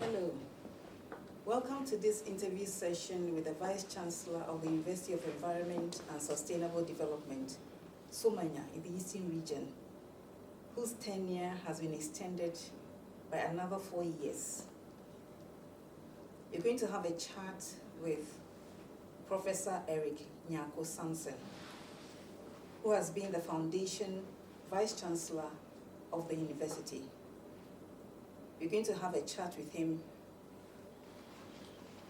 Hello. Welcome to this interview session with the Vice Chancellor of the University of Environment and Sustainable Development, Somanya, in the Eastern Region, whose tenure has been extended by another 4 years. You're going to have a chat with Professor Eric Nyako Samson, who has been the Foundation Vice Chancellor of the university. We're going to have a chat with him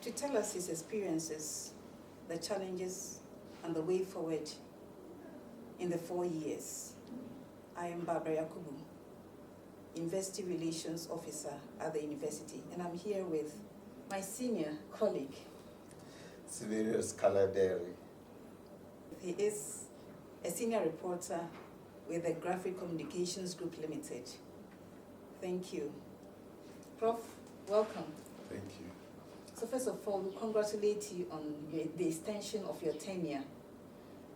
to tell us his experiences, the challenges, and the way forward in the 4 years. I am Barbara Yakubu, University Relations Officer at the university, and I'm here with my senior colleague, Severius Caladeri. He is a senior reporter with the Graphic Communications Group Limited. Thank you. Prof, welcome. Thank you. So first of all, we congratulate you on the extension of your tenure.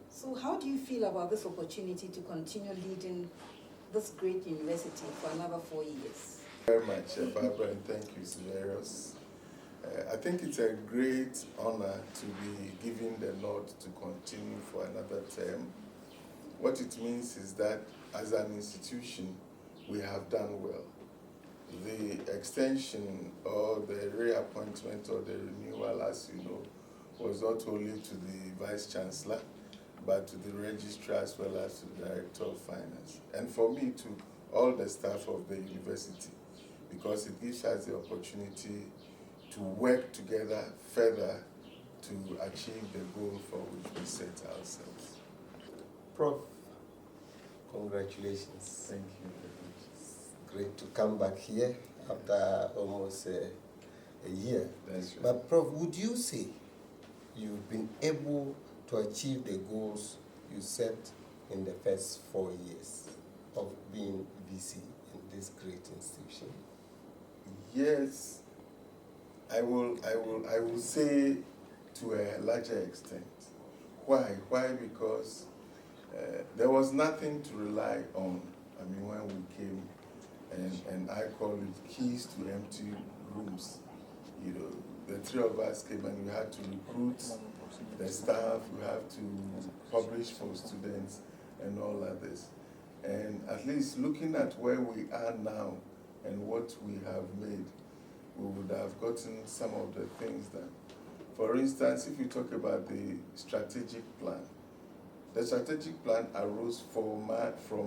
So how do you feel about this opportunity to continue leading this great university for another 4 years? Very much, Barbara, and thank you, Severius. I think it's a great honor to be given the nod to continue for another term. What it means is that as an institution, we have done well. The extension or the reappointment or the renewal, as you know, was not only to the Vice Chancellor, but to the Registrar as well as to the Director of Finance. And for me, to all the staff of the university, because it gives us the opportunity to work together further to achieve the goal for which we set ourselves. Prof, congratulations. Thank you very much. Great to come back here after almost a year. That's right. But Prof, would you say you've been able to achieve the goals you set in the first 4 years of being VC in this great institution? Yes, I will say to a larger extent. Why? Why? Because there was nothing to rely on. I mean, when we came, and I call it keys to empty rooms. You know, the three of us came and we had to recruit the staff, we have to publish for students and all of this. And at least looking at where we are now and what we have made, we would have gotten some of the things done. For instance, if you talk about the strategic plan, the strategic plan arose from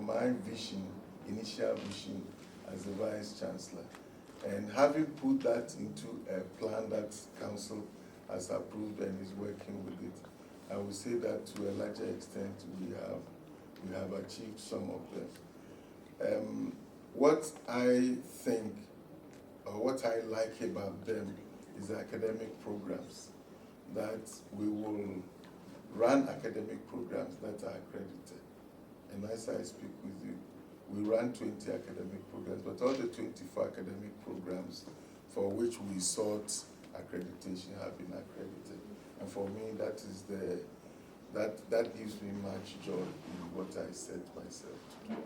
my vision, initial vision as the Vice Chancellor. And having put that into a plan that Council has approved and is working with it, I would say that to a larger extent we have achieved some of them. What I think, or what I like about them, is the academic programs, that we will run academic programs that are accredited. And as I speak with you, we run 20 academic programs, but all the 24 academic programs for which we sought accreditation have been accredited. And for me, that gives me much joy in what I set myself to do.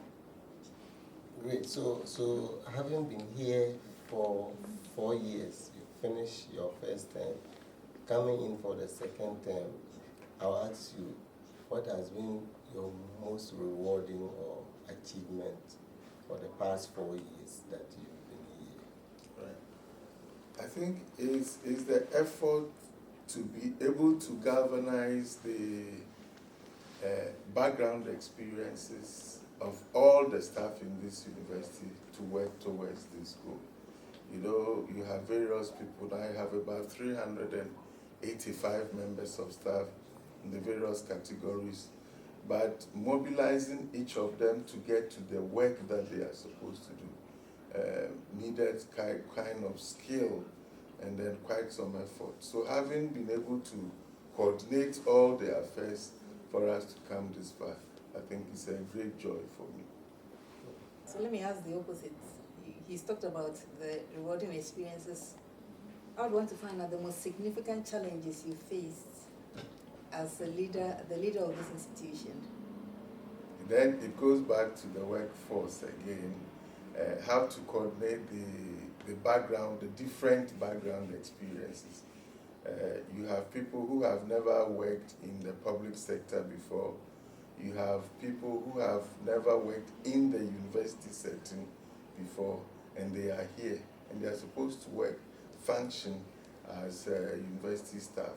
Great. So having been here for 4 years, you finished your first term, coming in for the second term, I'll ask you, what has been your most rewarding or achievement for the past 4 years that you've been here? Right. I think it's the effort to be able to galvanize the background experiences of all the staff in this university to work towards this goal. You know, you have various people. I have about 385 members of staff in the various categories, but mobilizing each of them to get to the work that they are supposed to do needed kind of skill and then quite some effort. So having been able to coordinate all the affairs for us to come this far, I think it's a great joy for me. So let me ask the opposite. He's talked about the rewarding experiences. I would want to find out the most significant challenges you faced as the leader of this institution. Then it goes back to the workforce again, how to coordinate the background, the different background experiences. You have people who have never worked in the public sector before. You have people who have never worked in the university setting before, and they are here, and they are supposed to work, function as university staff.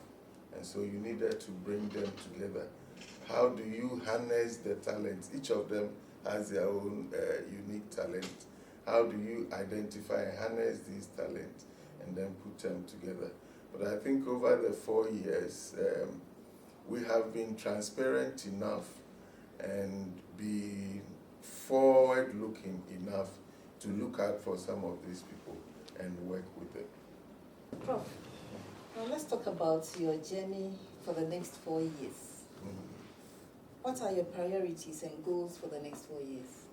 And so you needed to bring them together. How do you harness the talents? Each of them has their own unique talent. How do you identify and harness these talents and then put them together? But I think over the 4 years, we have been transparent enough and be forward-looking enough to look out for some of these people and work with them. Prof, now let's talk about your journey for the next 4 years. What are your priorities and goals for the next 4 years?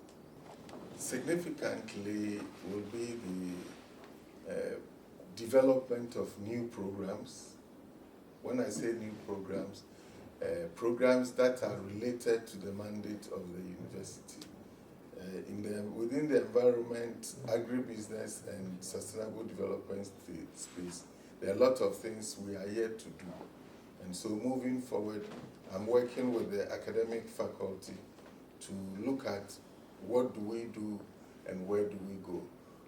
Significantly will be the development of new programs. When I say new programs, programs that are related to the mandate of the university. Within the environment, agribusiness, and sustainable development space, there are a lot of things we are yet to do. And so moving forward, I'm working with the academic faculty to look at what do we do and where do we go.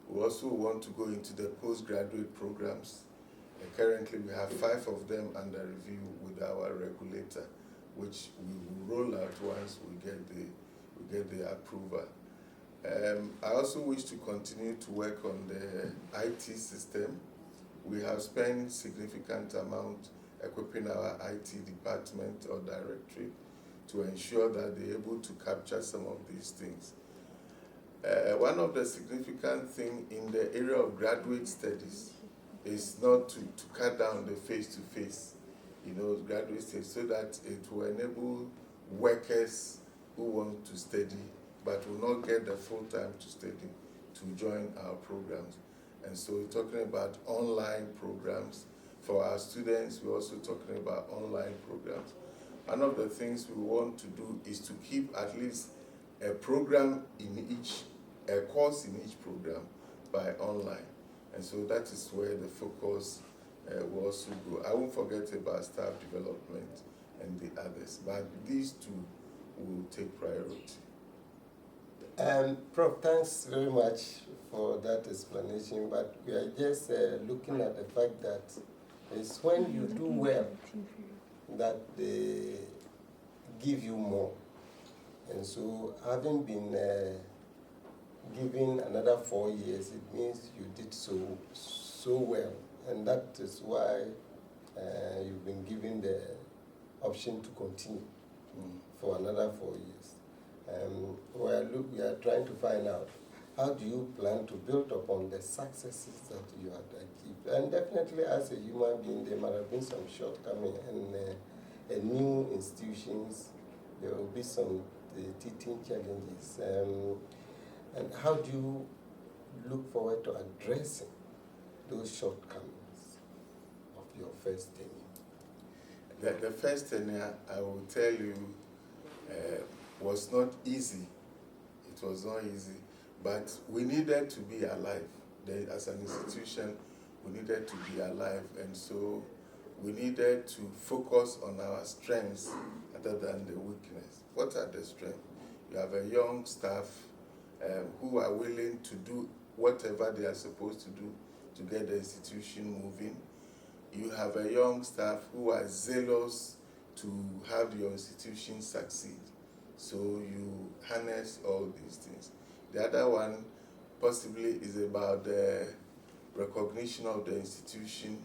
We also want to go into the postgraduate programs. Currently, we have 5 of them under review with our regulator, which we will roll out once we get the approval. I also wish to continue to work on the IT system. We have spent significant amount equipping our IT department or directorate to ensure that they're able to capture some of these things. One of the significant things in the area of graduate studies is not to cut down the face-to-face, graduate studies, so that it will enable workers who want to study but will not get the full time to study to join our programs. And so we're talking about online programs. For our students, we're also talking about online programs. One of the things we want to do is to keep at least a program in a course in each program by online. And so that is where the focus will also go. I won't forget about staff development and the others, but these two will take priority. Prof, thanks very much for that explanation, but we are just looking at the fact that it's when you do well that they give you more. And so having been given another 4 years, it means you did so well. And that is why you've been given the option to continue for another 4 years. We are trying to find out, how do you plan to build upon the successes that you have achieved? And definitely as a human being, there might have been some shortcomings, and new institutions, there will be some teething challenges. And how do you look forward to addressing those shortcomings of your first tenure? The first tenure, I will tell you, was not easy. It was not easy, but we needed to be alive. As an institution, we needed to be alive, and so we needed to focus on our strengths rather than the weakness. What are the strengths? You have a young staff who are willing to do whatever they are supposed to do to get the institution moving. You have a young staff who are zealous to have your institution succeed. So you harness all these things. The other one possibly is about the recognition of the institution,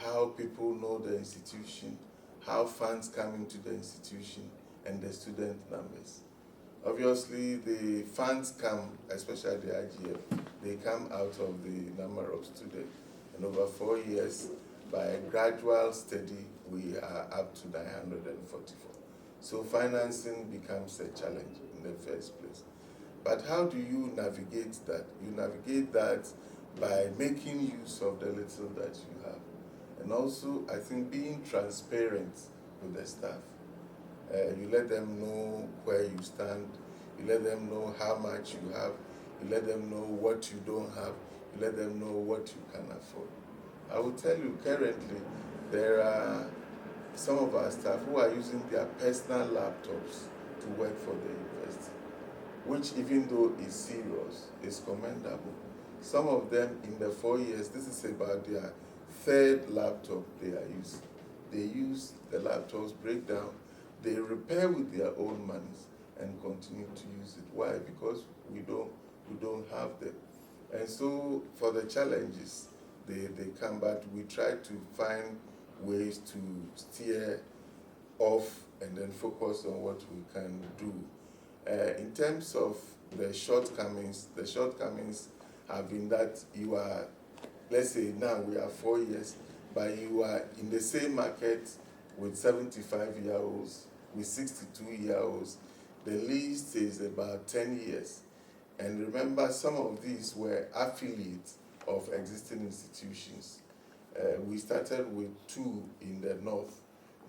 how people know the institution, how funds come into the institution, and the student numbers. Obviously, the funds come, especially the IGF, they come out of the number of students. And over 4 years, by a gradual study, we are up to 944. So financing becomes a challenge in the first place. But how do you navigate that? You navigate that by making use of the little that you have. And also, I think, being transparent with the staff. You let them know where you stand. You let them know how much you have. you let them know what you don't have, you let them know what you can afford. I will tell you, currently, there are some of our staff who are using their personal laptops to work for the university, which, even though is serious, is commendable. Some of them in the 4 years, this is about their third laptop they are using. They use the laptops, break down, they repair with their own monies and continue to use it. Why? Because we don't have them. And so for the challenges, they come back. We try to find ways to steer off and then focus on what we can do. In terms of the shortcomings have been that you are, let's say now we are 4 years, but you are in the same market with 75-year-olds, with 62-year-olds. The least is about 10 years. And remember, some of these were affiliates of existing institutions. We started with 2 in the north.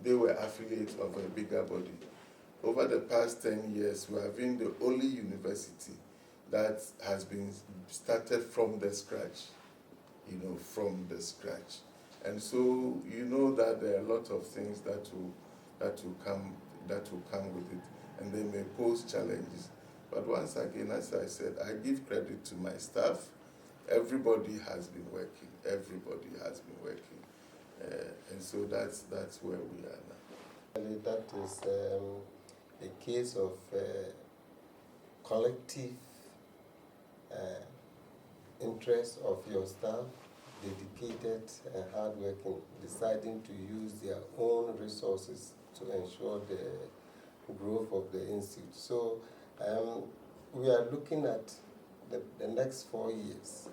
They were affiliates of a bigger body. Over the past 10 years, we have been the only university that has been started from the scratch, from the scratch. And so you know that there are a lot of things that will come with it, and they may pose challenges. But once again, as I said, I give credit to my staff. Everybody has been working. And so that's where we are now. That is a case of collective interest of your staff, dedicated and hardworking, deciding to use their own resources to ensure the growth of the institute. So we are looking at the next 4 years.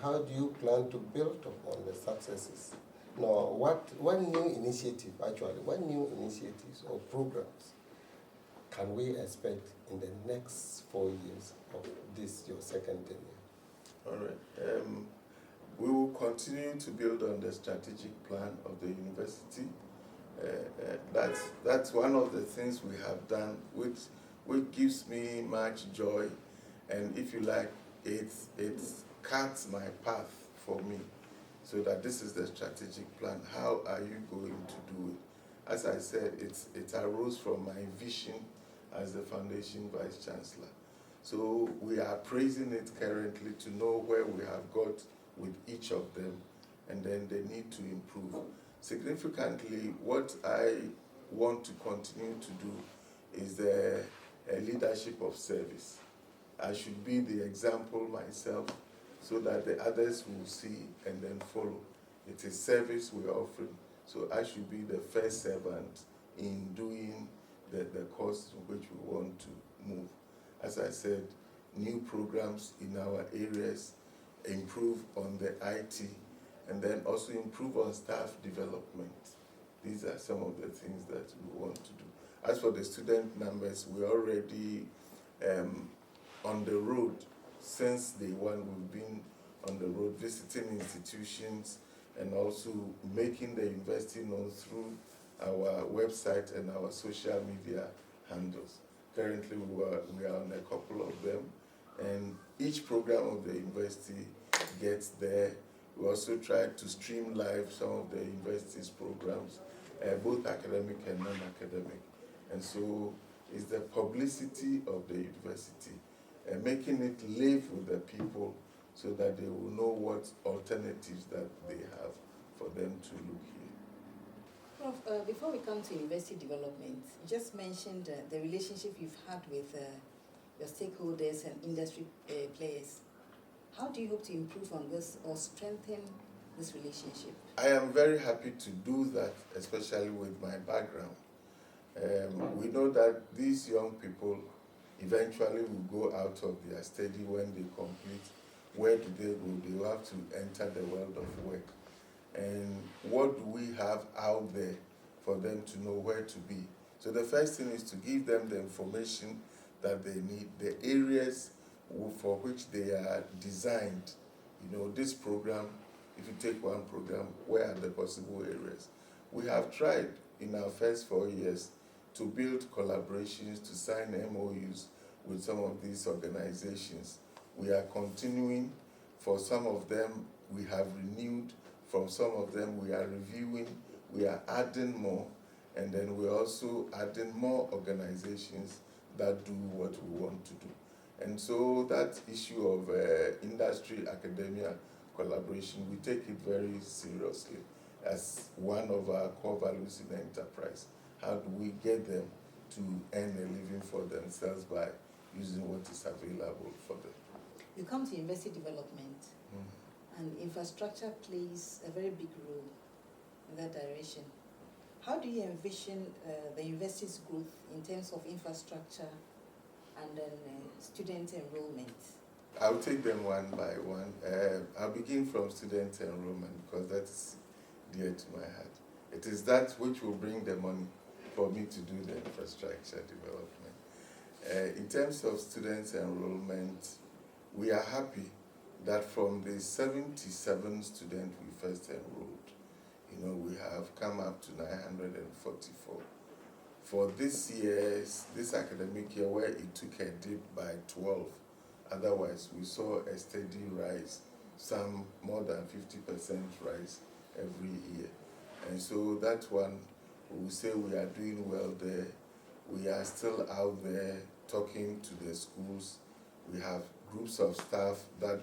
How do you plan to build upon the successes? Now, what new initiatives or programs can we expect in the next 4 years of this, your second tenure? All right. We will continue to build on the strategic plan of the university. That's one of the things we have done, which gives me much joy, and if you like, it cuts my path for me, so that this is the strategic plan. How are you going to do it? As I said, it arose from my vision as the foundation vice chancellor. So we are praising it currently to know where we have got with each of them, and then they need to improve. Significantly, what I want to continue to do is the leadership of service. I should be the example myself, so that the others will see and then follow. It is service we're offering, so I should be the first servant in doing the course in which we want to move. As I said, new programs in our areas, improve on the IT, and then also improve on staff development. These are some of the things that we want to do. As for the student numbers, we're already on the road. Since day one, we've been on the road visiting institutions and also making the university known through our website and our social media handles. Currently, we are on a couple of them, and each program of the university gets there. We also try to stream live some of the university's programs, both academic and non-academic. And so it's the publicity of the university, making it live with the people so that they will know what alternatives that they have for them to look here. Prof, before we come to university development, you just mentioned the relationship you've had with your stakeholders and industry players. How do you hope to improve on this or strengthen this relationship? I am very happy to do that, especially with my background. We know that these young people eventually will go out of their study when they complete. Where do they go? They will have to enter the world of work. And what do we have out there for them to know where to be? So the first thing is to give them the information that they need, the areas for which they are designed. This program, if you take one program, where are the possible areas? We have tried in our first 4 years to build collaborations, to sign MOUs with some of these organizations we are continuing. For some of them, we have renewed. From some of them, we are reviewing. We are adding more. And then we're also adding more organizations that do what we want to do. And so that issue of industry-academia collaboration, we take it very seriously as one of our core values in the enterprise. How do we get them to earn a living for themselves by using what is available for them? You come to university development, and infrastructure plays a very big role in that direction. How do you envision the university's growth in terms of infrastructure and then student enrollment? I'll take them one by one. I'll begin from student enrollment because that's dear to my heart. It is that which will bring the money for me to do the infrastructure development. In terms of students enrollment, we are happy that from the 77 students we first enrolled, we have come up to 944. For this academic year, where it took a dip by 12, otherwise we saw a steady rise, some more than 50% rise every year. And so that one, we say we are doing well there. We are still out there talking to the schools. We have groups of staff that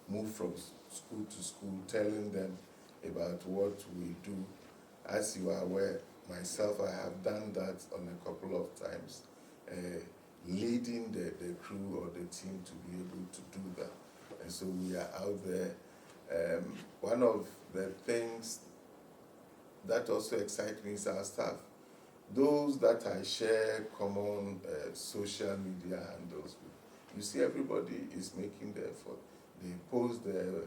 move from school to school, telling them about what we do. As you are aware, myself, I have done that on a couple of times, leading the crew or the team to be able to do that. And so we are out there. One of the things that also excites me is our staff. Those that I share common social media handles with, you see everybody is making the effort. They post the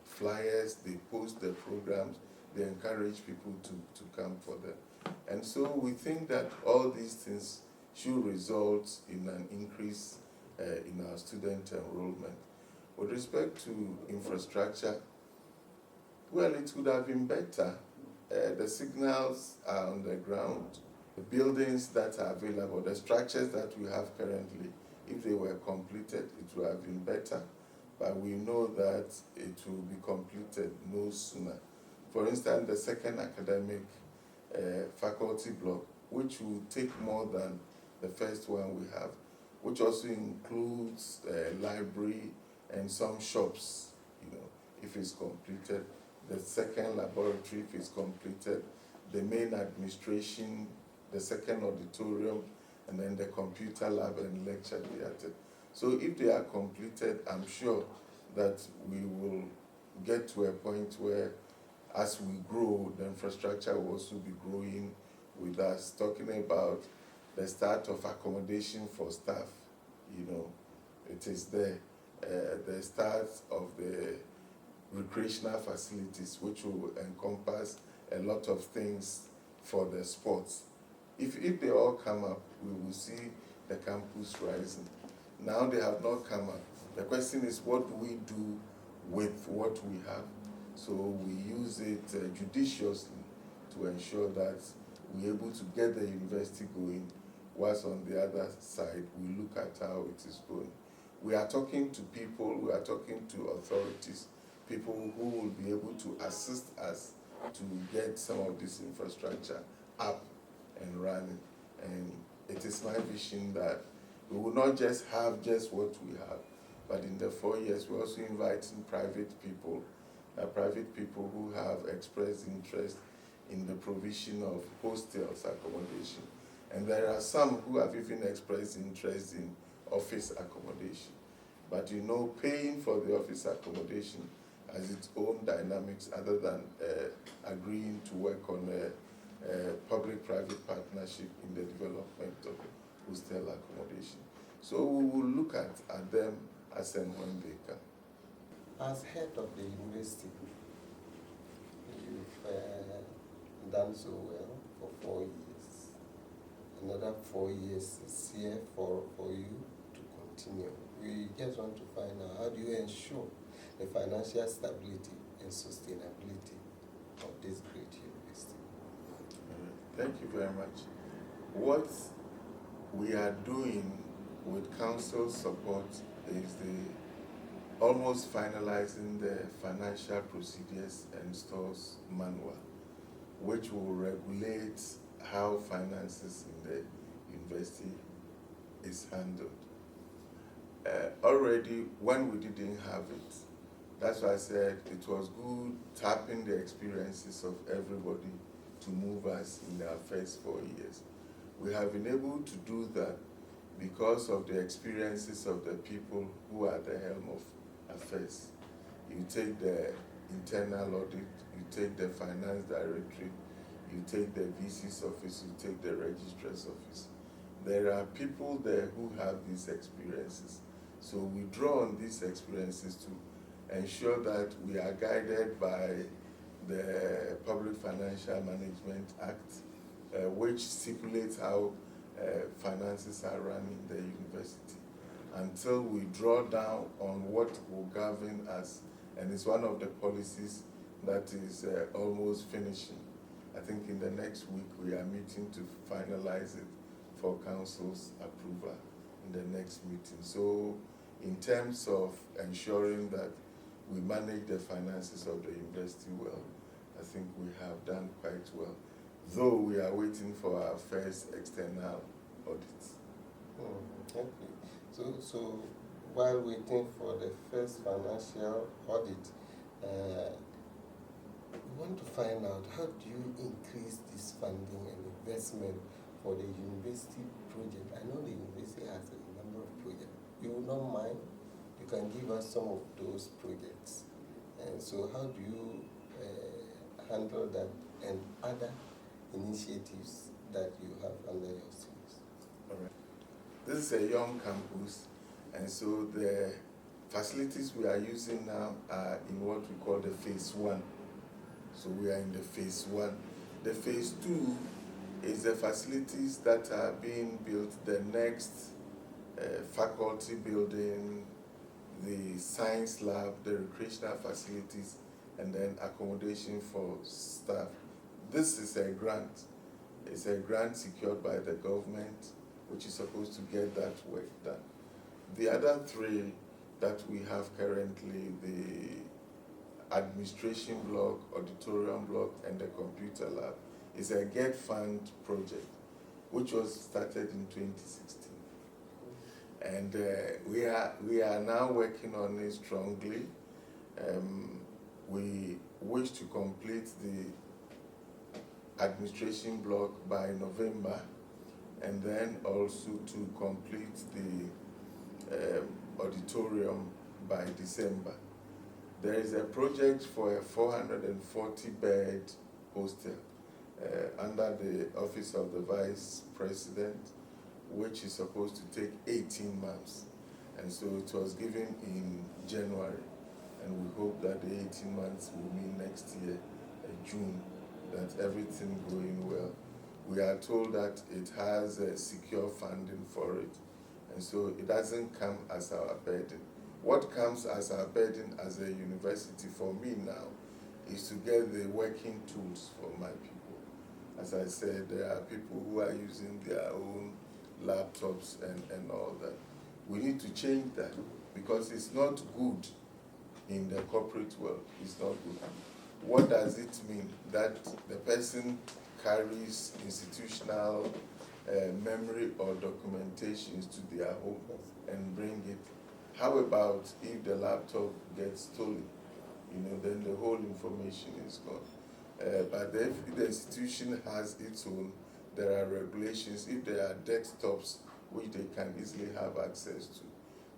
flyers, they post the programs, they encourage people to come for them. And so we think that all these things should result in an increase in our student enrollment. With respect to infrastructure, well, it would have been better. The signals are on the ground. The buildings that are available, the structures that we have currently, if they were completed, it would have been better. But we know that it will be completed no sooner. For instance, the second academic faculty block, which will take more than the first one we have, which also includes a library and some shops, if it's completed. The second laboratory, if it's completed, the main administration, the second auditorium, and then the computer lab and lecture theater. So if they are completed, I'm sure that we will get to a point where, as we grow, the infrastructure will also be growing with us. Talking about the start of accommodation for staff, it is there. The start of the recreational facilities, which will encompass a lot of things for the sports. If they all come up, we will see the campus rising. Now they have not come up. The question is, what do we do with what we have? So we use it judiciously to ensure that we're able to get the university going, whilst on the other side, we look at how it is going. We are talking to people, we are talking to authorities, people who will be able to assist us to get some of this infrastructure up and running. And it is my vision that we will not just have just what we have, but in the 4 years, we're also inviting private people who have expressed interest in the provision of hostels accommodation. And there are some who have even expressed interest in office accommodation. But paying for the office accommodation has its own dynamics other than agreeing to work on a public-private partnership in the development of hostel accommodation. So we will look at them as and when they come. As head of the university, you've done so well for 4 years. Another 4 years is here for you to continue. We just want to find out, how do you ensure the financial stability and sustainability of this great university? Thank you very much. What we are doing with council support is the almost finalizing the financial procedures and stores manual, which will regulate how finances in the university is handled. Already, when we didn't have it, that's why I said it was good tapping the experiences of everybody to move us in our first 4 years. We have been able to do that because of the experiences of the people who are at the helm of affairs. You take the internal audit, you take the finance directorate, you take the VC's office, you take the registrar's office. There are people there who have these experiences. So we draw on these experiences to ensure that we are guided by the Public Financial Management Act, which stipulates how finances are run in the university, until we draw down on what will govern us. And it's one of the policies that is almost finishing. I think in the next week we are meeting to finalize it for council's approval in the next meeting. So in terms of ensuring that we manage the finances of the university well, I think we have done quite well, though we are waiting for our first external audit. Okay. So while waiting for the first financial audit, we want to find out, how do you increase this funding and investment for the university project? I know the university has a number of projects. You will not mind? You can give us some of those projects. And so how do you handle that and other initiatives that you have under your service? All right. This is a young campus, and so the facilities we are using now are in what we call the phase 1. So we are in the phase 1. The phase 2 is the facilities that are being built, the next faculty building, the science lab, the recreational facilities, and then accommodation for staff. This is a grant. It's a grant secured by the government, which is supposed to get that work done. The other 3 that we have currently, the administration block, auditorium block, and the computer lab, is a GET Fund project, which was started in 2016. And we are now working on it strongly. We wish to complete the administration block by November, and then also to complete the auditorium by December. There is a project for a 440-bed hostel under the Office of the Vice President, which is supposed to take 18 months. And so it was given in January, and we hope that the 18 months will mean next year, June, that everything going well. We are told that it has a secure funding for it, and so it doesn't come as our burden. What comes as our burden as a university for me now is to get the working tools for my people. As I said, there are people who are using their own laptops and all that. We need to change that, because it's not good in the corporate world. It's not good. What does it mean? That the person carries institutional memory or documentations to their home and bring it. How about if the laptop gets stolen? Then the whole information is gone. But if the institution has its own, there are regulations. If there are desktops which they can easily have access to,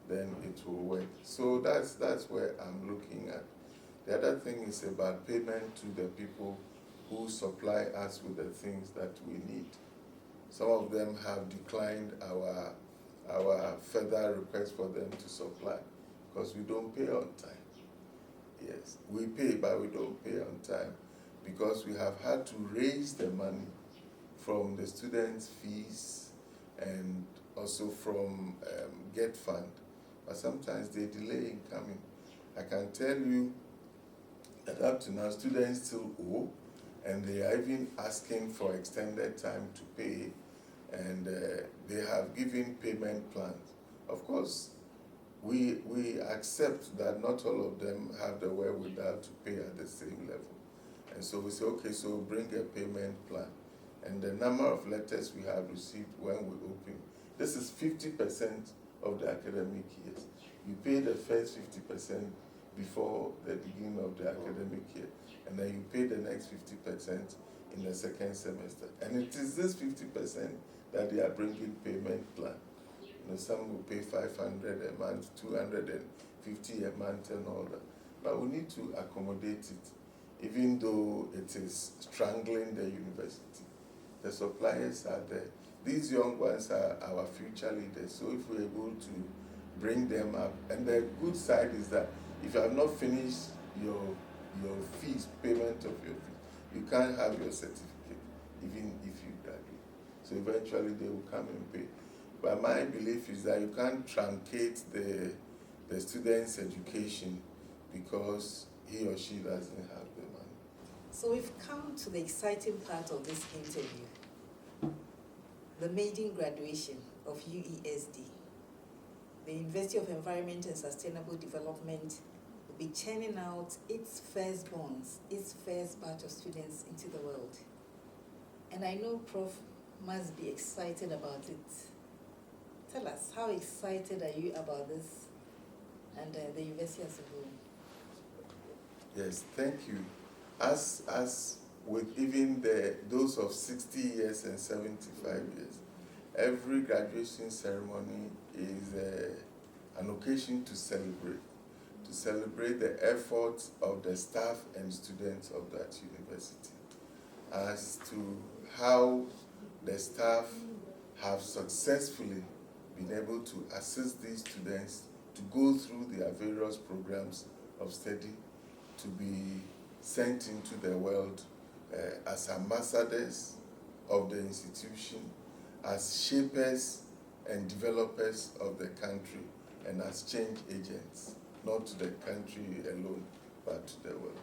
then it will work. So that's where I'm looking at. The other thing is about payment to the people who supply us with the things that we need. Some of them have declined our further request for them to supply because we don't pay on time. Yes, we pay, but we don't pay on time because we have had to raise the money from the students' fees and also from GET Fund. But sometimes they delay in coming. I can tell you that up to now, students still owe, and they are even asking for extended time to pay, and they have given payment plans. Of course, we accept that not all of them have the wherewithal to pay at the same level. And so we say, okay, so bring a payment plan. And the number of letters we have received when we open, this is 50% of the academic years. You pay the first 50% before the beginning of the academic year, and then you pay the next 50% in the second semester. And it is this 50% that they are bringing payment plan. You know, some will pay 500 a month, 250 a month and all that. But we need to accommodate it, even though it is strangling the university. The suppliers are there. These young ones are our future leaders. So if we're able to bring them up, and the good side is that if you have not finished your fees, payment of your fees, you can't have your certificate, even if you graduate. So eventually they will come and pay. But my belief is that you can't truncate the student's education because he or she doesn't have the money. So we've come to the exciting part of this interview, the maiden graduation of UESD. The University of Environment and Sustainable Development will be churning out its firstborns, its first batch of students into the world. And I know Prof must be excited about it. Tell us, how excited are you about this and the university as a whole? Yes, thank you. As with even those of 60 years and 75 years, every graduation ceremony is an occasion to celebrate the efforts of the staff and students of that university, as to how the staff have successfully been able to assist these students to go through their various programs of study, to be sent into the world as ambassadors of the institution, as shapers and developers of the country, and as change agents, not to the country alone, but to the world.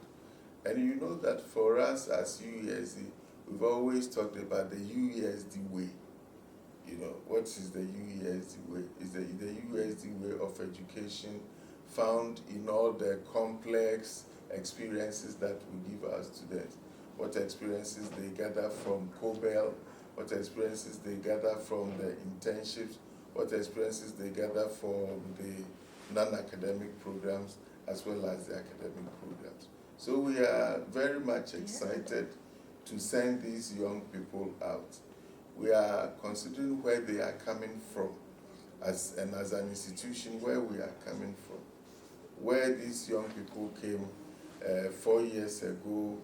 And you know that for us as UESD, we've always talked about the UESD way. You know, what is the UESD way? Is the UESD way of education found in all the complex experiences that we give our students. What experiences they gather from COBEL, what experiences they gather from the internships, what experiences they gather from the non-academic programs as well as the academic programs. So we are very much excited to send these young people out. We are considering where they are coming from as an institution, where we are coming from. Where these young people came 4 years ago,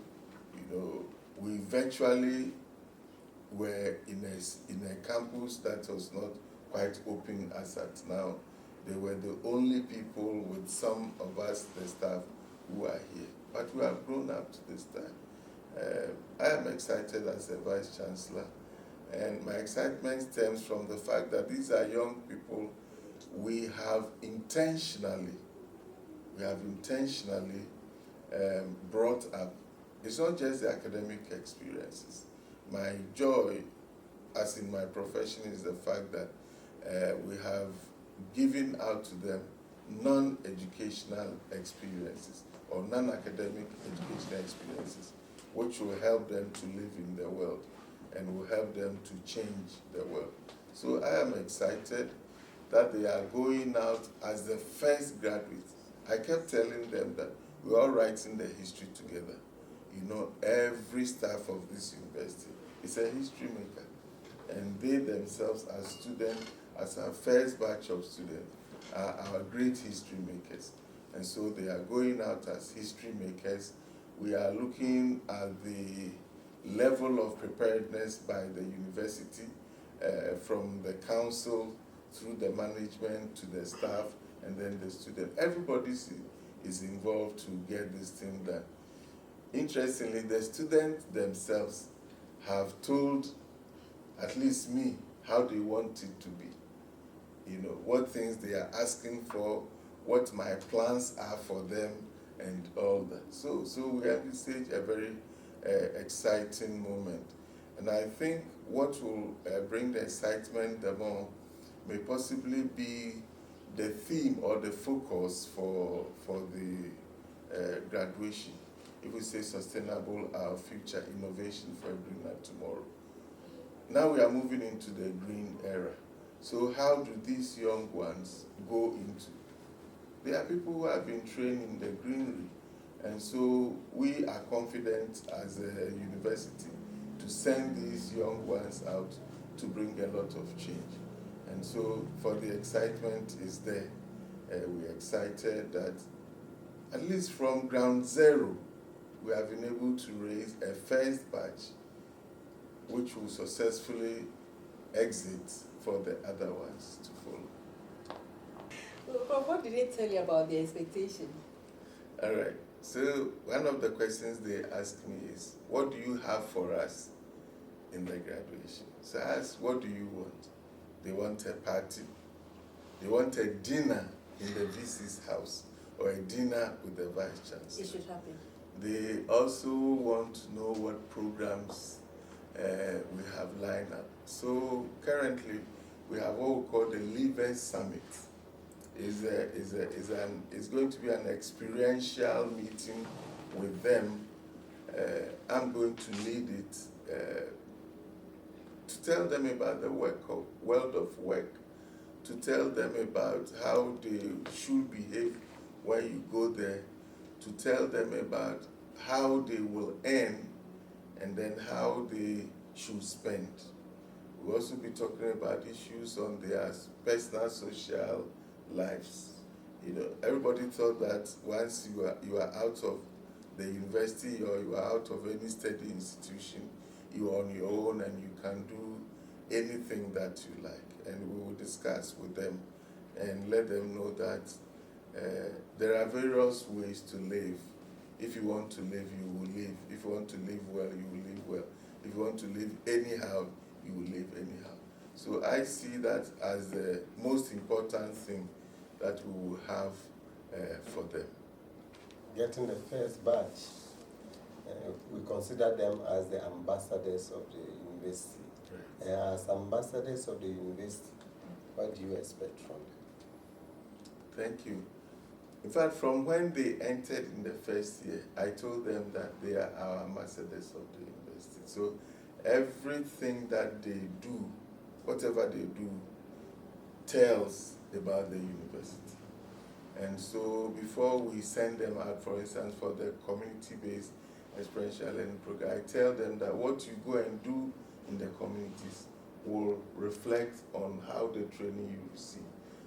you know, we virtually were in a campus that was not quite open as at now. They were the only people with some of us, the staff, who are here. But we have grown up to this time. I am excited as a Vice Chancellor, and my excitement stems from the fact that these are young people we have intentionally brought up. It's not just the academic experiences. My joy, as in my profession, is the fact that we have given out to them non-educational experiences or non-academic educational experiences, which will help them to live in the world and will help them to change the world. So I am excited that they are going out as the first graduates. I kept telling them that we're all writing the history together. You know, every staff of this university is a history maker. And they themselves as students, as our first batch of students, are our great history makers. And so they are going out as history makers. We are looking at the level of preparedness by the university, from the council through the management to the staff and then the student. Everybody is involved to get this thing done. Interestingly, the students themselves have told at least me how they want it to be. You know, what things they are asking for, what my plans are for them, and all that. So we have envisage a very exciting moment. And I think what will bring the excitement the more may possibly be the theme or the focus for the graduation, if we say sustainable our future, innovation for a greener tomorrow. Now we are moving into the green era. So how do these young ones go into? There are people who have been trained in the greenery, and so we are confident as a university to send these young ones out to bring a lot of change. And so for the excitement is there. We're excited that at least from ground zero, we have been able to raise a first batch which will successfully exit for the other ones to follow. Well, what did they tell you about the expectation? All right. So one of the questions they asked me is, what do you have for us in the graduation? So I asked, what do you want? They want a party. They want a dinner in the VC's house or a dinner with the Vice Chancellor. It should happen. They also want to know what programs we have lined up. So currently, we have what we call the Leavers Summit. It's going to be an experiential meeting with them. I'm going to lead it to tell them about the world of work, to tell them about how they should behave when you go there, to tell them about how they will earn and then how they should spend. We'll also be talking about issues on their personal social lives. You know, everybody thought that once you are out of the university or you are out of any study institution, you are on your own and you can do anything that you like. And we will discuss with them and let them know that there are various ways to live. If you want to live, you will live. If you want to live well, you will live well. If you want to live anyhow, you will live anyhow. So I see that as the most important thing that we will have for them. Getting the first batch, we consider them as the ambassadors of the university. Right. As ambassadors of the university, what do you expect from them? Thank you. In fact, from when they entered in the first year, I told them that they are our ambassadors of the university. So everything that they do, whatever they do, tells about the university. And so before we send them out, for instance, for the community-based experiential learning program, I tell them that what you go and do in the communities will reflect on how the training you receive.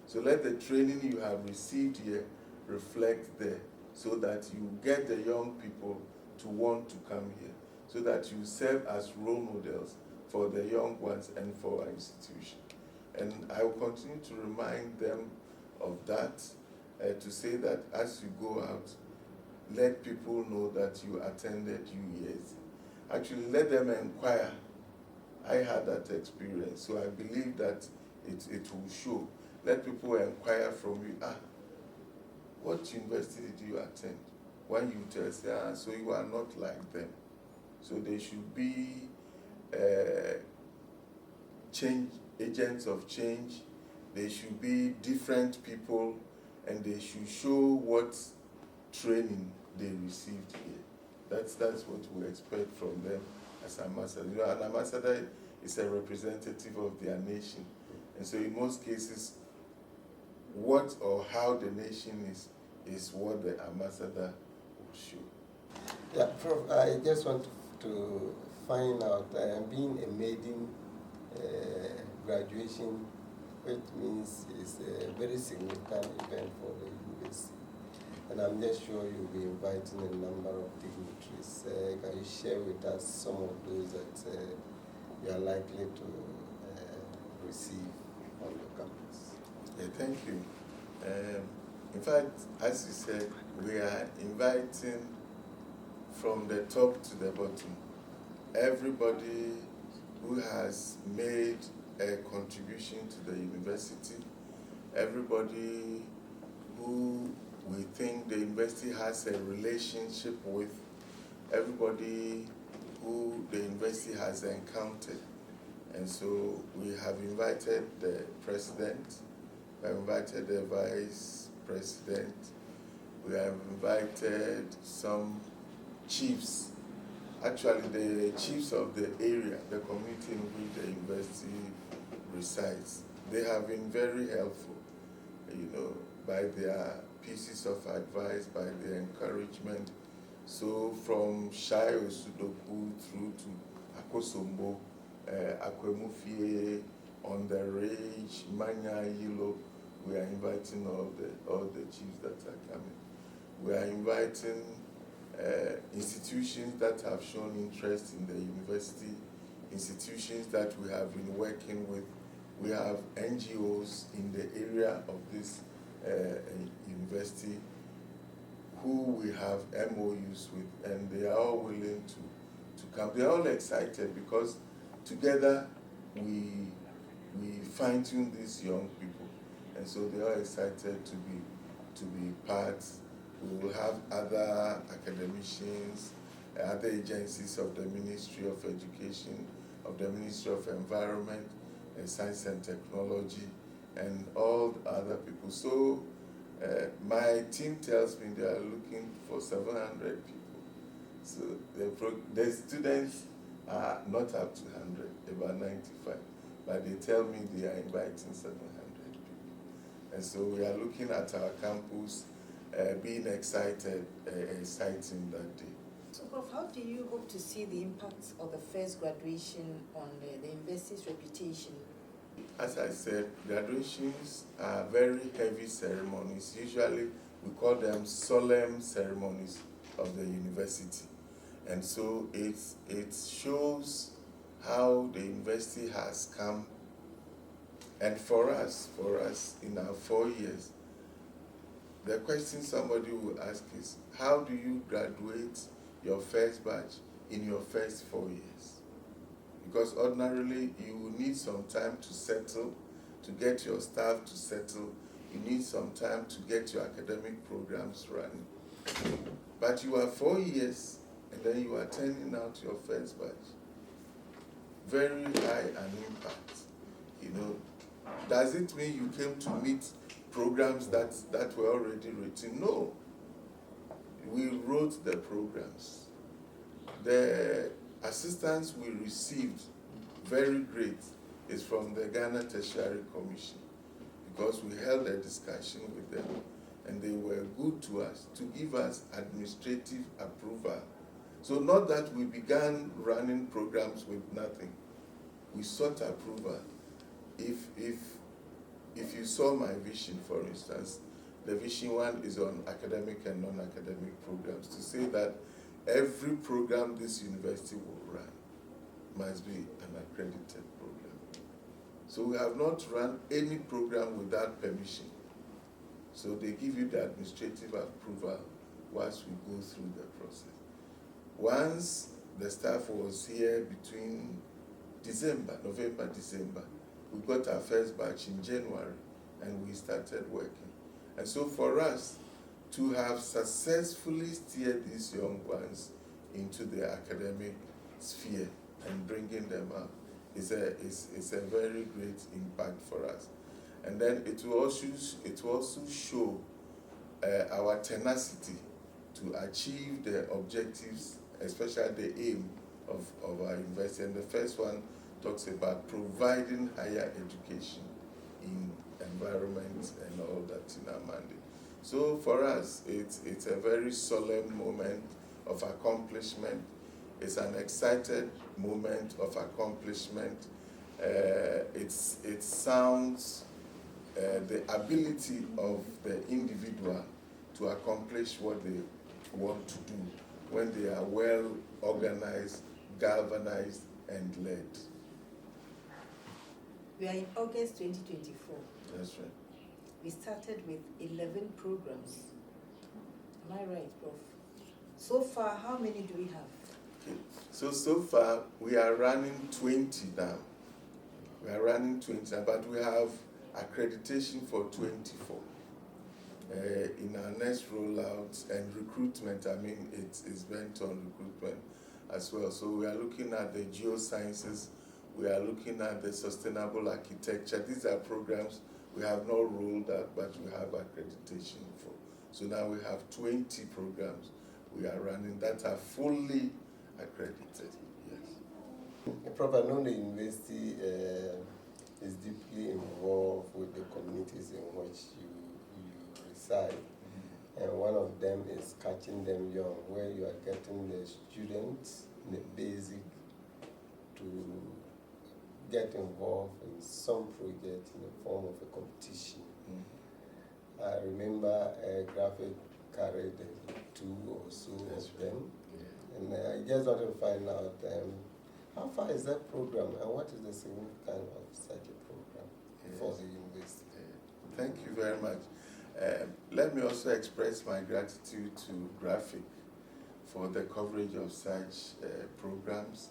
So let the training you have received here reflect there, so that you get the young people to want to come here, so that you serve as role models for the young ones and for our institution. And I will continue to remind them of that, to say that as you go out, let people know that you attended UESD. Actually, let them inquire. I had that experience, so I believe that it will show. Let people inquire from you, what university did you attend? When you tell, say, so you are not like them. So they should be change agents of change. They should be different people, and they should show what training they received here. That's what we expect from them as ambassadors. You know, an ambassador is a representative of their nation, and so in most cases, what or how the nation is what the ambassador will show. Yeah, Prof, I just want to find out, being a maiden graduation, which means it's a very significant event for the university. And I'm just sure you'll be inviting a number of dignitaries. Can you share with us some of those that you are likely to receive on your campus? Yeah, thank you. In fact, as you said, we are inviting from the top to the bottom everybody who has made a contribution to the university, everybody who we think the university has a relationship with, everybody who the university has encountered. And so we have invited the president, We have invited the vice president. We have invited some chiefs, actually the chiefs of the area, the community in which the university resides. They have been very helpful, by their pieces of advice, by their encouragement. So from Shai Osudoku through to Akosombo, Akwemufie, On the Rage, Manya Yilo, we are inviting all the chiefs that are coming. We are inviting institutions that have shown interest in the university, institutions that we have been working with. We have NGOs in the area of this university who we have MOUs with, and they are all willing to come. They are all excited because together we fine-tune these young people, and so they are excited to be part. We will have other academicians, other agencies of the Ministry of Education, of the Ministry of Environment and Science and Technology, and all other people. So my team tells me they are looking for 700 people. So the students are not up to 100, about 95, but they tell me they are inviting 700 people. And so we are looking at our campus being exciting that day. So, Prof, how do you hope to see the impact of the first graduation on the university's reputation? As I said, graduations are very heavy ceremonies. Usually, we call them solemn ceremonies of the university. And so it shows how the university has come. And for us, in our 4 years, the question somebody will ask is, how do you graduate your first batch in your first 4 years? Because ordinarily, you will need some time to settle, to get your staff to settle. You need some time to get your academic programs running. But you are 4 years, and then you are turning out your first batch. Very high an impact. Does it mean you came to meet programs that were already written? No. We wrote the programs. The assistance we received, very great, is from the Ghana Tertiary Commission, because we held a discussion with them and they were good to us to give us administrative approval. So not that we began running programs with nothing. We sought approval. If you saw my vision, for instance, the vision 1 is on academic and non-academic programs, to say that every program this university will run must be an accredited program. So we have not run any program without permission. So they give you the administrative approval once we go through the process. Once the staff was here between November, December, we got our first batch in January and we started working. And so for us to have successfully steered these young ones into the academic sphere and bringing them up is a very great impact for us. And then it will also show our tenacity to achieve the objectives, especially the aim of our university. And the first one talks about providing higher education in environment and all that in our mandate. So for us, it's a very solemn moment of accomplishment. It's an excited moment of accomplishment. It sounds the ability of the individual to accomplish what they want to do when they are well organized, galvanized, and led. We are in August 2024. That's right. We started with 11 programs. Am I right, Prof? So far, how many do we have? Okay. So far, we are running 20 now. We are running 20, but we have accreditation for 24. In our next rollout and recruitment, it's bent on recruitment as well. So we are looking at the geosciences, we are looking at the sustainable architecture. These are programs We have not rolled out, but we have accreditation for. So now we have 20 programs we are running that are fully accredited. Yes. Prof, I know the university is deeply involved with the communities in which you reside. And one of them is catching them young, where you are getting the students in the basic to get involved in some project in the form of a competition. I remember a graphic carried 2 or so of them. Yeah. And I just want to find out how far is that program and what is the significance of such a program for the university? Thank you very much. Let me also express my gratitude to Graphic for the coverage of such programs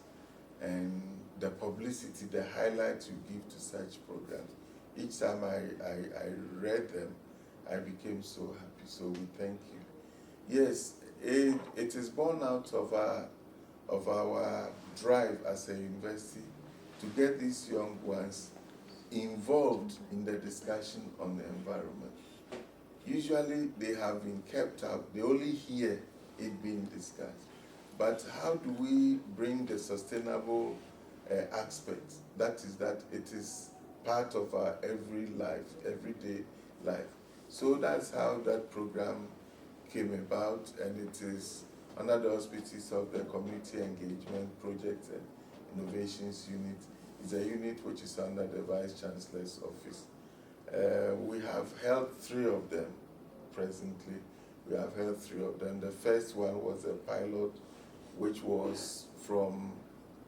and the publicity, the highlight you give to such programs. Each time I read them, I became so happy. So we thank you. Yes, it is born out of our drive as a university to get these young ones involved in the discussion on the environment. Usually they have been kept out, they only hear it being discussed. But how do we bring the sustainable aspect? That is that it is part of our everyday life. So that's how that program came about, and it is under the auspices of the Community Engagement Project and Innovations Unit. It's a unit which is under the Vice Chancellor's office. We have held 3 of them presently. We have held 3 of them. The first one was a pilot, which was from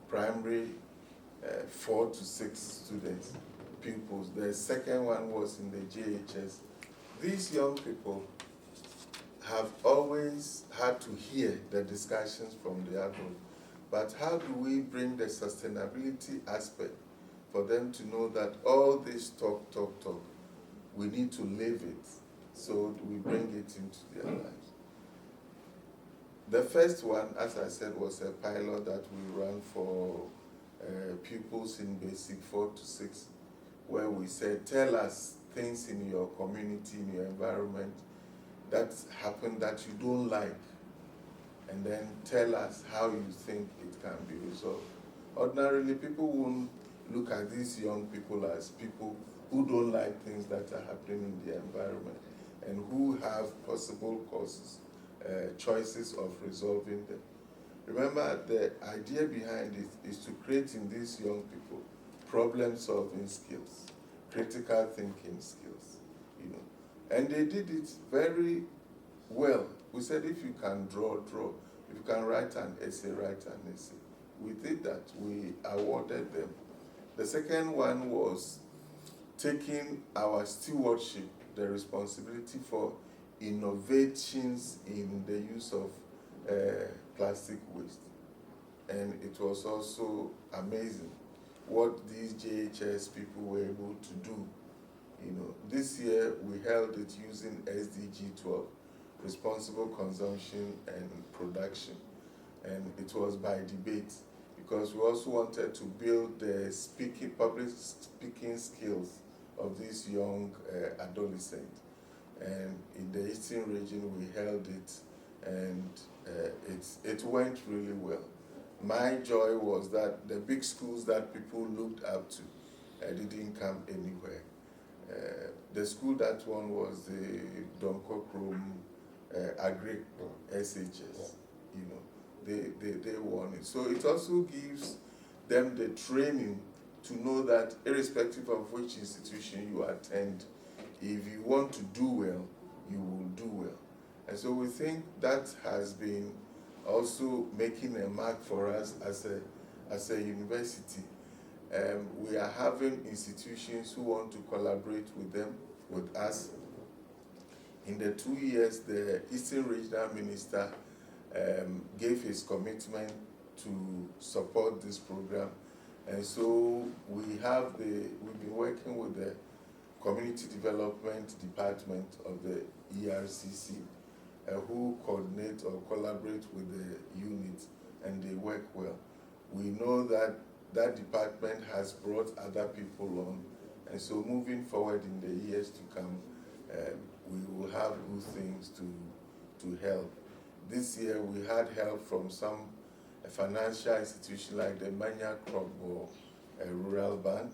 primary 4 to 6 students, pupils. The second one was in the JHS. These young people have always had to hear the discussions from the adults. But how do we bring the sustainability aspect for them to know that all this talk, we need to live it, so we bring it into their lives? The first one, as I said, was a pilot that we ran for pupils in basic 4 to 6, where we said, tell us things in your community, in your environment, that happen that you don't like, and then tell us how you think it can be resolved. Ordinarily, people won't look at these young people as people who don't like things that are happening in the environment and who have possible causes, choices of resolving them. Remember, the idea behind it is to create in these young people problem-solving skills, critical thinking skills, And they did it very well. We said, if you can draw. If you can write an essay, write an essay. We did that. We awarded them. The second one was taking our stewardship, the responsibility for innovations in the use of plastic waste. And it was also amazing what these JHS people were able to do. This year we held it using SDG 12, responsible consumption and production. And it was by debate, because we also wanted to build the public speaking skills of these young adolescents. And in the Eastern region, we held it, and it went really well. My joy was that the big schools that people looked up to didn't come anywhere. The school that won was the Donkokrom Agri SHS. They won it. So it also gives them the training to know that irrespective of which institution you attend, if you want to do well, you will do well. And so we think that has been also making a mark for us as a university. We are having institutions who want to collaborate with us. In the 2 years, the Eastern Regional Minister gave his commitment to support this program. And so we've been working with the Community Development Department of the ERCC, who coordinate or collaborate with the unit, and they work well. We know that that department has brought other people on, And so moving forward in the years to come, we will have good things to help. This year we had help from some financial institution like the Manya Krogbo Rural Bank,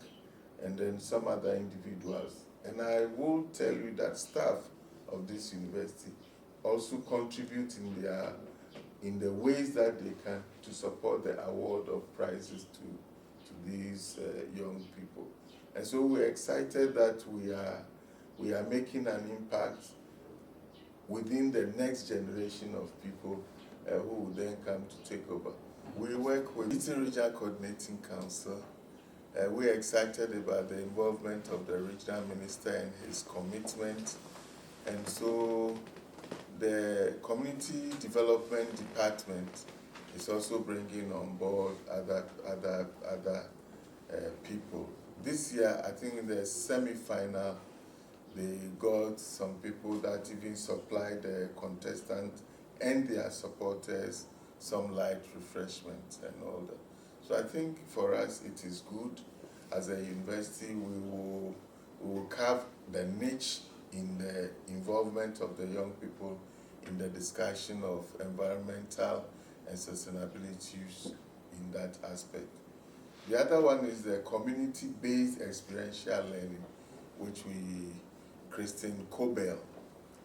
and then some other individuals. And I will tell you that staff of this university also contribute in the ways that they can to support the award of prizes to these young people. And so we're excited that we are making an impact within the next generation of people who will then come to take over. We work with Eastern Regional Coordinating Council. We're excited about the involvement of the regional minister and his commitment. And so the Community Development Department is also bringing on board other people. This year, I think in the semi-final, they got some people that even supplied the contestants and their supporters some light refreshments and all that. So I think for us it is good. As a university, we will carve the niche in the involvement of the young people in the discussion of environmental and sustainability issues in that aspect. The other one is the community-based experiential learning, which we christened COBEL.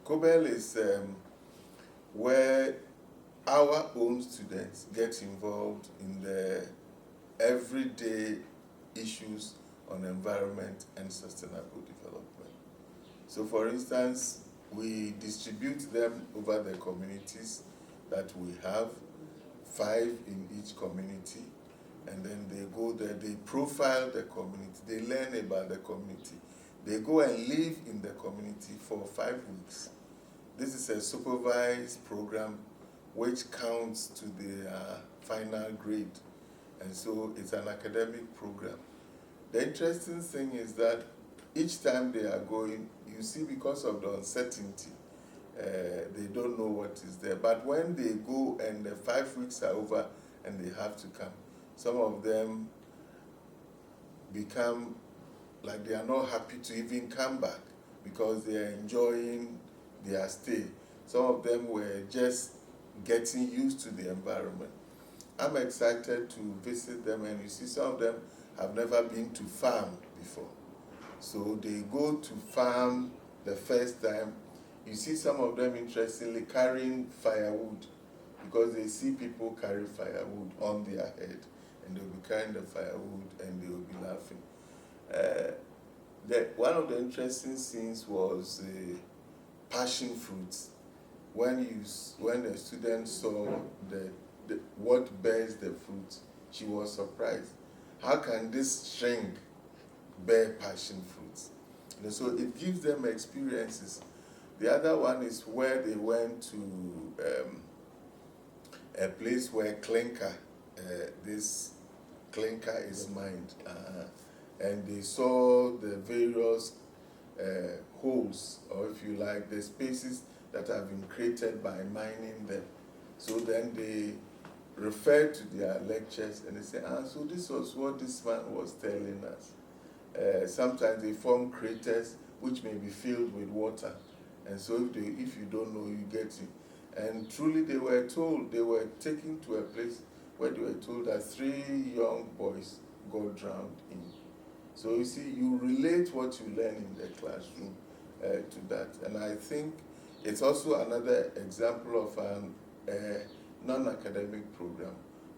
COBEL is where our own students get involved in the everyday issues on environment and sustainable development. So for instance, we distribute them over the communities that we have, 5 in each community, and then they go there, they profile the community, they learn about the community. They go and live in the community for 5 weeks. This is a supervised program which counts to the final grade. And so it's an academic program. The interesting thing is that each time they are going, you see, because of the uncertainty, they don't know what is there. But when they go and the 5 weeks are over and they have to come, some of them become like they are not happy to even come back because they are enjoying their stay. Some of them were just getting used to the environment. I'm excited to visit them, and you see some of them have never been to farm before. So they go to farm the first time. You see some of them, interestingly, carrying firewood because they see people carry firewood on their head, and they'll be carrying the firewood and they will be laughing. One of the interesting scenes was passion fruits. When the student saw what bears the fruit, she was surprised. How can this string bear passion fruits? And so it gives them experiences. The other one is where they went to a place where this clinker is mined. And they saw the various holes, or if you like, the spaces that have been created by mining them. So then they referred to their lectures and they said, so this was what this man was telling us. Sometimes they form craters which may be filled with water. And so if you don't know, you get it. And truly they were taken to a place where they were told that 3 young boys got drowned in. So you see, you relate what you learn in the classroom to that. And I think it's also another example of a non-academic program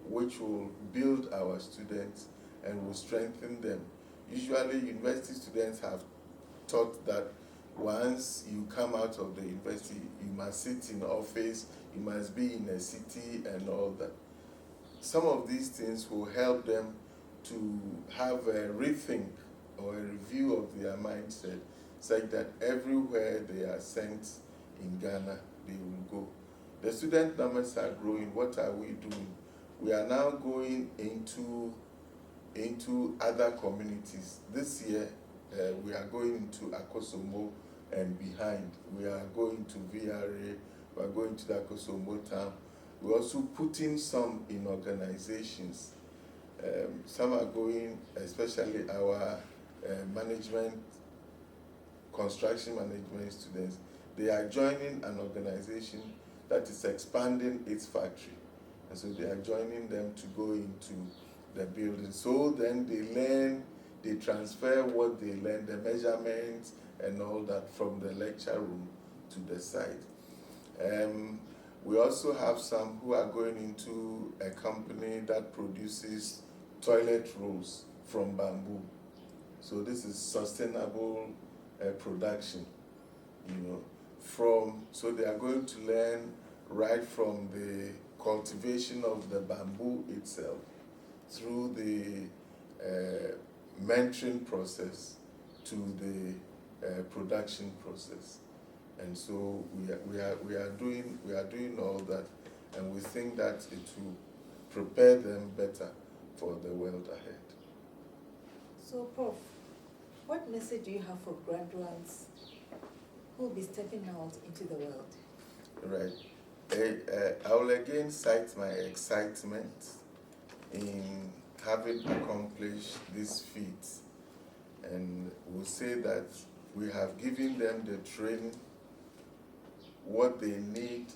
which will build our students and will strengthen them. Usually university students have taught that once you come out of the university, you must sit in office, you must be in a city and all that. Some of these things will help them to have a rethink or a review of their mindset, such that everywhere they are sent in Ghana, they will go. The student numbers are growing. What are we doing? We are now going into other communities. This year, we are going into Akosomo and behind. We are going to VRA. We are going to the Akosomo town. We're also putting some in organizations. Some are going, especially our management, construction management students, they are joining an organization that is expanding its factory. And so they are joining them to go into the building. So then they learn, they transfer what they learn, the measurements and all that from the lecture room to the site. We also have some who are going into a company that produces toilet rolls from bamboo. So this is sustainable production, so they are going to learn right from the cultivation of the bamboo itself through the mentoring process to the production process. And so we are doing all that, and we think that it will prepare them better for the world ahead. So, Prof, what message do you have for graduates who will be stepping out into the world? Right. I will again cite my excitement in having accomplished this feat, and we'll say that we have given them the training, what they need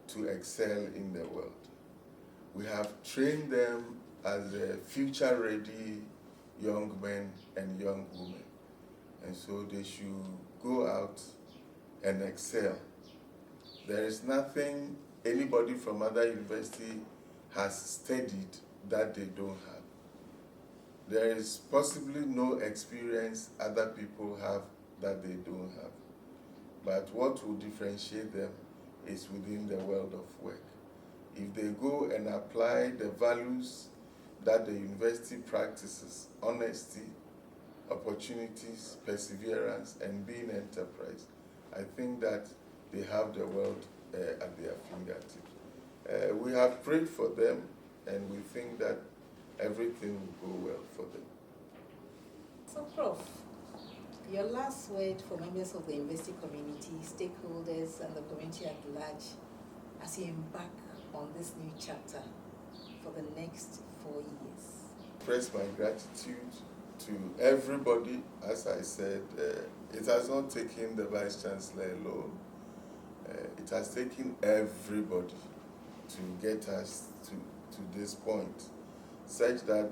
to excel in the world. We have trained them as a future-ready young men and young women, and so they should go out and excel. There is nothing anybody from other university has studied that they don't have. There is possibly no experience other people have that they don't have. But what will differentiate them is within the world of work. If they go and apply the values that the university practices, honesty, opportunities, perseverance, and being enterprise, I think that they have the world at their fingertips. We have prayed for them, and we think that everything will go well for them. So, Prof, your last word for members of the university community, stakeholders, and the community at large as you embark on this new chapter for the next 4 years? Express my gratitude to everybody. As I said, it has not taken the Vice Chancellor alone. It has taken everybody to get us to this point, such that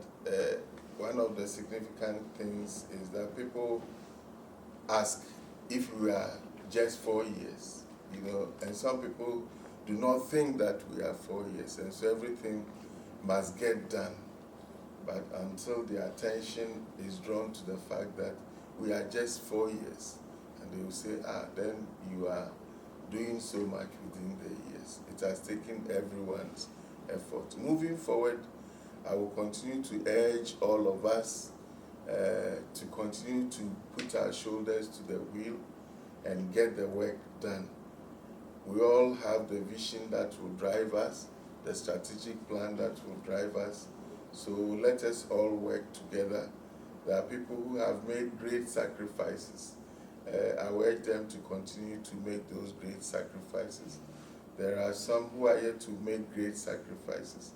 one of the significant things is that people ask if we are just 4 years, and some people do not think that we are 4 years, and so everything must get done. But until the attention is drawn to the fact that we are just 4 years, and they will say, then you are doing so much within the years. It has taken everyone's effort. Moving forward, I will continue to urge all of us to continue to put our shoulders to the wheel and get the work done. We all have the vision that will drive us, the strategic plan that will drive us. So let us all work together. There are people who have made great sacrifices. I urge them to continue to make those great sacrifices. There are some who are yet to make great sacrifices.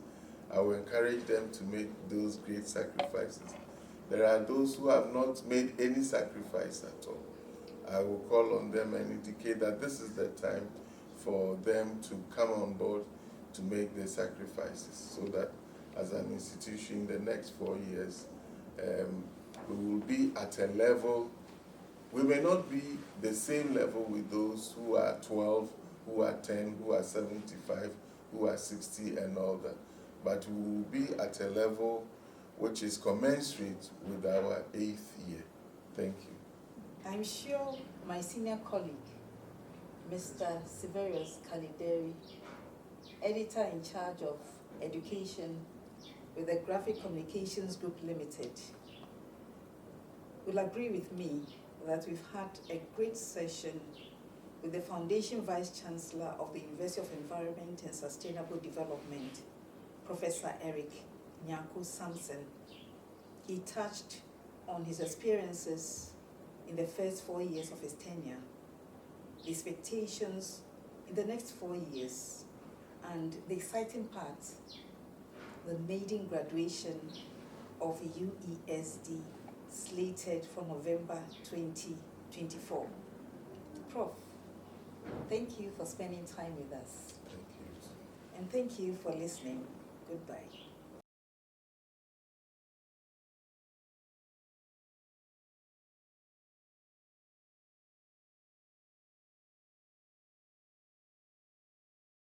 I will encourage them to make those great sacrifices. There are those who have not made any sacrifice at all. I will call on them and indicate that this is the time for them to come on board to make the sacrifices, so that as an institution in the next 4 years, we will be at a level. We may not be the same level with those who are 12, who are 10, who are 75, who are 60 and all that, but we will be at a level which is commensurate with our 8th year. Thank you. I'm sure my senior colleague, Mr. Severius Kalideri, editor in charge of education with the Graphic Communications Group Limited, will agree with me that we've had a great session with the Foundation Vice Chancellor of the University of Environment and Sustainable Development, Professor Eric Nyako Sampson. He touched on his experiences in the first 4 years of his tenure, the expectations in the next 4 years, and the exciting part, the maiden graduation of UESD slated for November 2024. Prof, thank you for spending time with us. Thank you. And thank you for listening. Goodbye.